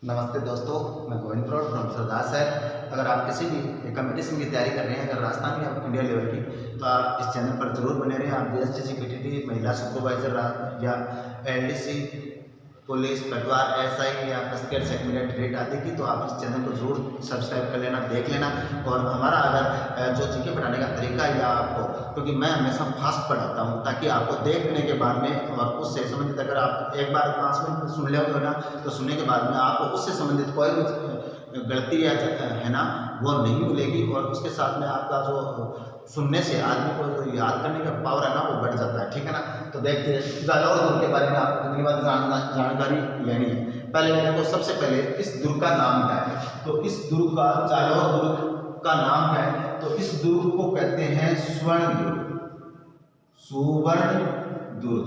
नमस्ते दोस्तों, मैं गोविंद फ्रॉड फ्रॉम सरदार शहर। अगर आप किसी भी कंपटीशन की तैयारी कर रहे हैं, अगर राजस्थान या इंडिया लेवल की, तो आप इस चैनल पर जरूर बने रहें। आप बीएसटीसी पीटीटी, महिला सुपरवाइजर या एलडीसी, पुलिस, पटवार, एसआई या कस्टमर सेक्रेटरी रेट आदि की, तो आप इस चैनल को जरूर सब्सक्राइब कर लेना, देख लेना। और हमारा अगर जो जीके पढ़ाने का तरीका या आपको, क्योंकि मैं हमेशा फास्ट पढ़ाता हूं ताकि आपको देखने के बाद में और उससे संबंधित, अगर आप एक बार 5 मिनट सुन लोगे ना, तो सुनने के बाद में आपको उससे संबंधित कोई भी गलती या है ना वो नहीं मिलेगी। और उसके साथ में आपका जो सुनने से आदमी को जो याद करने का पावर है ना वो बढ़ जाता है, ठीक है ना। तो देखते हैं जालौर दुर्ग के बारे में आपको कितनी बार जानकारी लेनी है। पहले मेरे को सबसे पहले इस दुर्ग का नाम क्या है, तो इस दुर्ग का, जालौर दुर्ग का नाम क्या है, तो इस दुर्ग को कहते हैं स्वर्ण दुर्ग, सुवर्ण दुर्ग,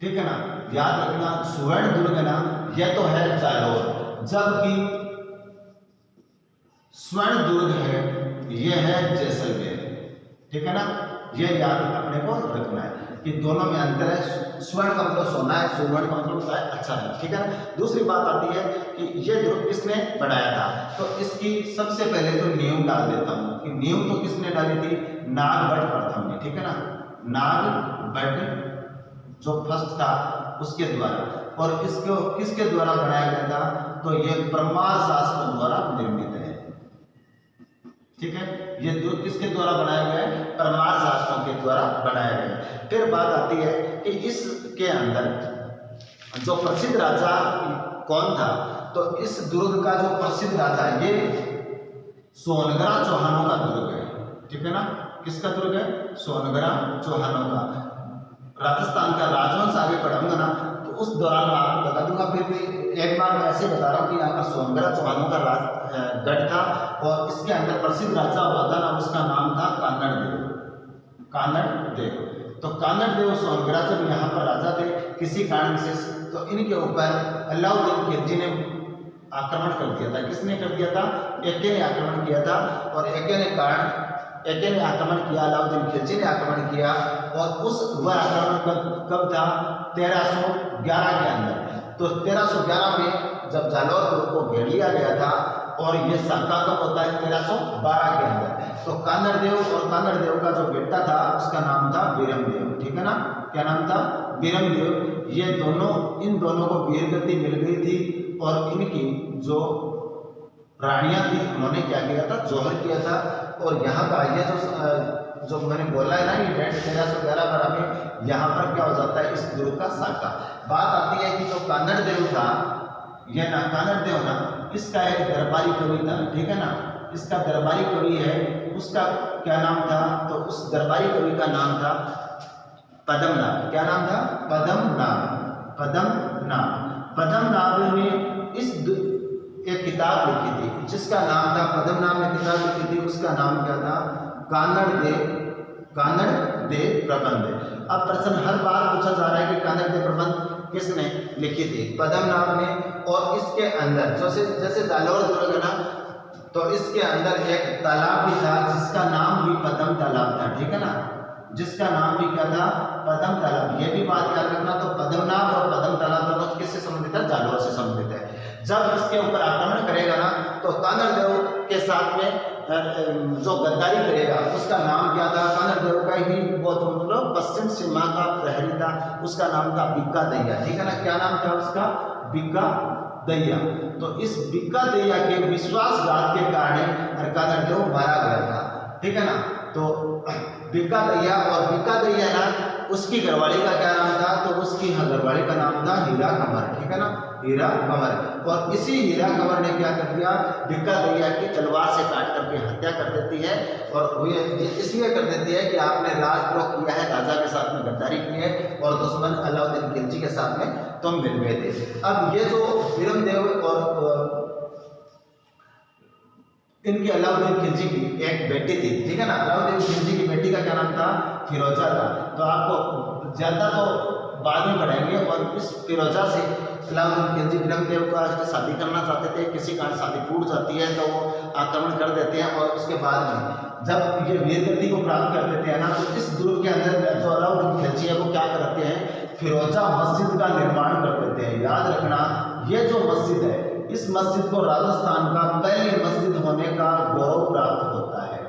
ठीक है ना। याद रखना, सुवर्ण दुर्ग ना यह तो है जालौर, जबकि स्वर्ण दुर्ग है यह है जैसलमेर, ठीक है ना। यह याद अपने को रखना है कि दोनों में अंतर है। स्वर्ण का मतलब सोना है, सुवर्ण का मतलब होता है अच्छा है, ठीक है ना। दूसरी बात आती है कि यह दुर्ग किसने बनाया था, तो इसकी सबसे पहले तो नींव डाल देता हूं कि नींव तो किसने डाली थी, नागभट्ट प्रथम ने, ठीक है ना। नागभट्ट जो फर्स्ट था उसके द्वारा। और इसको किसके द्वारा बनाया गया था, तो यह परमार शासकों द्वारा निर्मित है, ठीक है। ये दुर्ग किसके द्वारा बनाया गया है, परमार शासकों के द्वारा बनाया गया है। फिर बात आती है कि इसके अंदर जो प्रसिद्ध राजा कौन था, तो इस दुर्ग का जो प्रसिद्ध राजा है ये सोनगरा चौहानों का दुर्ग है, ठीक है ना। किसका दुर्ग है, सोनगरा चौहानों का। राजस्थान का राजवंश आगे पढ़ूंगा ना तो उस दौरान मैं आपको बता दूंगा। फिर भी एक बार मैं ऐसे बता रहा हूँ कि यहाँ पर सोनगरा चौहानों का गढ़ था और इसके अंदर प्रसिद्ध राजा हुआ था ना, उसका नाम था कानड़ देव, कानड़ देव। तो कानड़ देव सोनगरा जब यहाँ पर राजा थे किसी कारण विशेष, तो इनके ऊपर अलाउद्दीन खिलजी ने आक्रमण कर दिया था। किसने कर दिया था, एके ने आक्रमण किया था। और एके ने आक्रमण किया, अलाउद्दीन खिलजी ने आक्रमण किया। और उस वह आक्रमण कब था, 1311 के अंदर। तो 1311 में जब जालौर दुर्ग को घेर लिया गया था, और ये साका कब होता है, 1312 के अंदर। तो कानड़ देव और कानड़ देव का जो बेटा था उसका नाम था बीरमदेव, ठीक है ना। क्या नाम था, बीरमदेव। ये दोनों, इन दोनों को वीरगति मिल गई थी। और इनकी जो रानियां थी उन्होंने क्या किया था, जौहर किया था। और यहाँ का ये जो मैंने बोला है ना, ये डेट 1311 पर हमें यहाँ पर क्या हो जाता है, इस दुर्ग का साका। बात आती है कि जो कानड़ देव था, यह ना कानड़ देव ना, इसका एक दरबारी कवि था, ठीक है ना। इसका दरबारी कवि है, उसका क्या नाम था, तो उस दरबारी कवि का नाम था पद्मनाभ। क्या नाम था, पद्मनाभ। पद्मनाभ ने एक किताब लिखी थी जिसका नाम था, पद्मनाभ ने किताब लिखी थी, उसका नाम क्या था, कानड़ देव प्रबंध। अब प्रश्न हर बार पूछा जा रहा है कि कानड़ देव प्रबंध किसने लिखी थी, पद्मनाभ ने। और इसके अंदर जैसे जालौर दुर्ग है ना, तो इसके अंदर एक तालाब भी था जिसका नाम भी पद्म तालाब था, ठीक है ना। जिसका नाम भी क्या था, पद्म तालाब। ये भी बात याद रखना। तो पद्मनाभ और पद्म तालाब दोनों किससे संबंधित है, जालौर से संबंधित है। जब इसके ऊपर आक्रमण करेगा ना, तो कानड़ देव के साथ में जो गद्दारी करेगा उसका नाम क्या था, कानड़ देव का ही वो तो मतलब पश्चिम सीमा का प्रहरी था, उसका नाम था बिक्का दैया, ठीक है ना। क्या नाम था उसका, बिक्का दैया। तो इस बिक्का दैया के विश्वासघात के कारण कानड़ देव मारा गया था, ठीक है ना। तो बिक्का दैया, और बिक्का दैया ना उसकी घरवाली का क्या नाम था, तो उसकी घरवाली का नाम था हीरा कंवर, ठीक है ना, हीरा कंवर। और इसी हीरा कंवर ने क्या कर दिया, बिक्का दैया की तलवार से काट करके हत्या कर देती है। और ये इसलिए कर देती है कि आपने राजद्रोह किया है, राजा के साथ में गद्दारी की है, और दुश्मन अलाउद्दीन खिलजी के साथ में तुम मिल गए थे। अब ये जो बीरमदेव और इनकी अलाउद्दीन खिलजी की एक बेटी थी, ठीक है ना। अलाउद्दीन खिलजी की बेटी का क्या नाम था, फिरोजा था। तो आपको ज्यादा तो बाद में पढ़ाएंगे। और इस फिरोजा से अलाउद्दीन खिलजी बीरमदेव का शादी करना चाहते थे, किसी कारण शादी टूट जाती है तो वो आक्रमण कर देते हैं। और उसके बाद में जब ये वीरगति को प्राप्त कर देते हैं ना, तो इस दुर्ग के अंदर जो अलाउद्दीन खिलजी है वो क्या करते हैं, फिरोजा मस्जिद का निर्माण कर देते हैं। याद रखना, ये जो मस्जिद है इस मस्जिद को राजस्थान का पहली मस्जिद होने का गौरव प्राप्त होता है।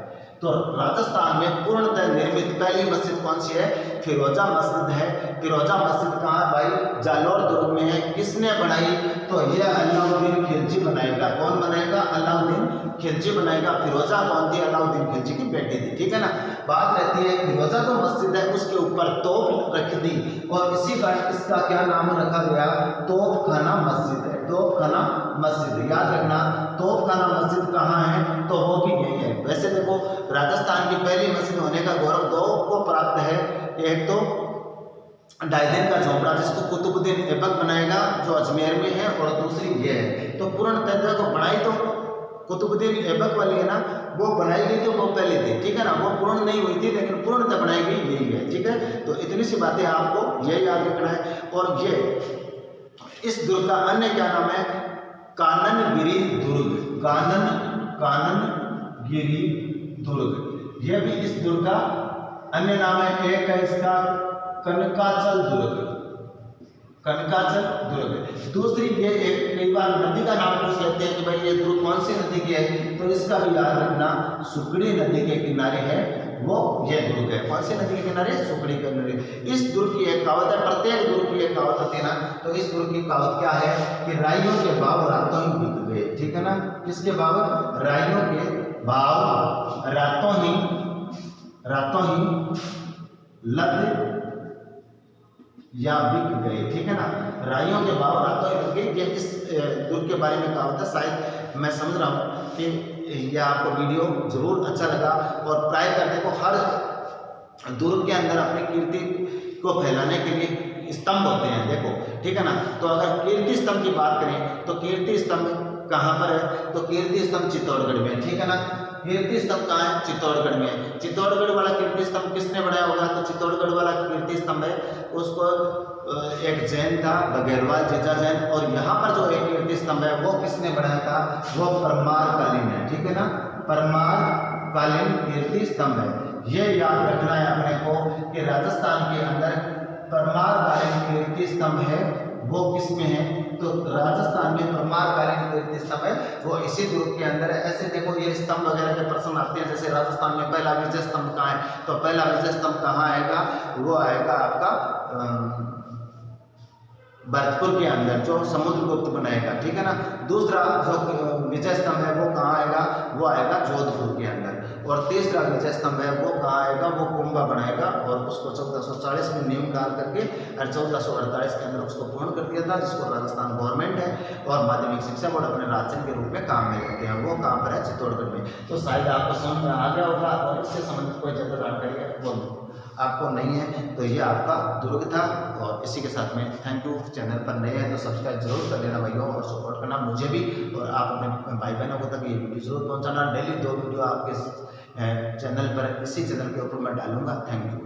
तो राजस्थान में पूर्णतः निर्मित पहली मस्जिद कौन सी है? फिरोजा मस्जिद है। फिरोजा मस्जिद कहाँ भाई? जालौर दुर्ग में है। किसने बनाई? तो यह अलाउद्दीन खिलजी बनाएगा। कौन बनाएगा? अलाउद्दीन खिलजी बनाएगा। फिरोजा कौन थी? अलाउद्दीन खिलजी की बेटी थी। ठीक है ना। बात रहती है फिरोजा जो मस्जिद है उसके ऊपर तोप रख दी और इसी कारण इसका क्या नाम रखा गया? तोपखाना मस्जिद है। तोपखाना मस्जिद याद रखना। तोपखाना मस्जिद कहाँ है? तो वो भी यही है। वैसे देखो राजस्थान की पहली मस्जिद होने का गौरव दो को प्राप्त है। एक तो डायदेन का झोपड़ा जिसको कुतुबुद्दीन ऐबक बनाएगा जो अजमेर में है, और दूसरी ये है। तो पूर्णतः को बनाई तो कुतुबुद्दीन ऐबक वाली है ना, वो बनाई गई तो वो पहले थी। ठीक है ना। वो पूर्ण नहीं हुई थी लेकिन पूर्णतः बनाई गई यही है। ठीक है। तो इतनी सी बातें आपको ये याद रखना है। और ये इस दुर्ग का अन्य क्या नाम है? काननगिरी दुर्ग। काननगिरी दुर्ग यह भी इस दुर्ग का अन्य नाम है। एक है इसका कनकाचल दुर्ग। कनकाचल दुर्ग। दूसरी ये एक कई बार नदी का नाम पूछ लेते हैं कि भाई ये दुर्ग कौन सी नदी की है, तो इसका भी याद रखना सुकड़ी नदी के किनारे है वो ये दुर्ग है। कौन सी नदी के किनारे? सुकड़ी के किनारे। इस दुर्ग की एक कहावत है, प्रत्येक दुर्ग की एक कहावत होती है ना। तो इस दुर्ग की कहावत क्या है कि राइयों के भाव रातों ही बिक गए। ठीक है ना। किसके भाव? राइयों के भाव रातों ही लद या बिक गए। ठीक है ना। राइयों के भाव रातों ही बिक गए। ये इस दुर्ग के बारे में कहावत है। शायद मैं समझ रहा हूँ कि यह आपको वीडियो जरूर अच्छा लगा। और प्राय करने को हर दुर्ग के अंदर अपनी कीर्ति को फैलाने के लिए स्तंभ होते हैं। देखो ठीक है ना। तो अगर कीर्ति स्तंभ की बात करें तो कीर्ति स्तंभ कहाँ पर है? तो कीर्ति स्तंभ चित्तौड़गढ़ में। ठीक है ना। कीर्ति स्तंभ कहाँ है? चित्तौड़गढ़ में। चित्तौड़गढ़ वाला कीर्ति स्तंभ किसने बनाया होगा? तो चित्तौड़गढ़ वाला कीर्ति स्तंभ है उसको एक जैन था बघेलवाल जीजा जैन, और यहाँ पर जो एक कीर्ति स्तंभ है वो किसने बनाया था? वो परमार कालीन है। ठीक है ना। परमार कालीन कीर्ति स्तंभ है। ये याद रखना है अपने को कि राजस्थान के अंदर परमार कालीन कीर्ति स्तंभ है वो किस में है? तो राजस्थान में परमार कालीन कीर्ति स्तंभ है वो इसी दुर्ग के अंदर है। ऐसे देखो ये स्तंभ वगैरह के प्रश्न आते हैं। जैसे राजस्थान में पहला विजय स्तंभ कहाँ है? तो पहला विजय स्तंभ कहाँ आएगा? वो आएगा आपका भरतपुर के अंदर जो समुद्रगुप्त बनाएगा। ठीक है ना। दूसरा जो विजय स्तंभ है वो कहाँ आएगा? वो आएगा जोधपुर के अंदर। और तीसरा विजय स्तंभ है वो कहाँ आएगा? वो कुंभा बनाएगा और उसको 1440 में नींव डाल करके और 1448 के अंदर उसको पूर्ण कर दिया था, जिसको राजस्थान गवर्नमेंट है और माध्यमिक शिक्षा बोर्ड अपने राजधानी के रूप में काम में लेते हैं। वो कहाँ पर है? चित्तौड़गढ़ में। तो शायद आपको समझ में आ गया होगा। और इससे संबंधित कोई ज़्यादा जानकारी है वो आपको नहीं है तो ये आपका दुर्ग था। और इसी के साथ में थैंक यू। चैनल पर नए हैं तो सब्सक्राइब जरूर कर लेना भाइयों, और सपोर्ट करना मुझे भी, और आप अपने भाई बहनों को तक ये वीडियो जरूर पहुंचाना। डेली 2 वीडियो आपके चैनल पर, इसी चैनल के ऊपर मैं डालूंगा। Thank you.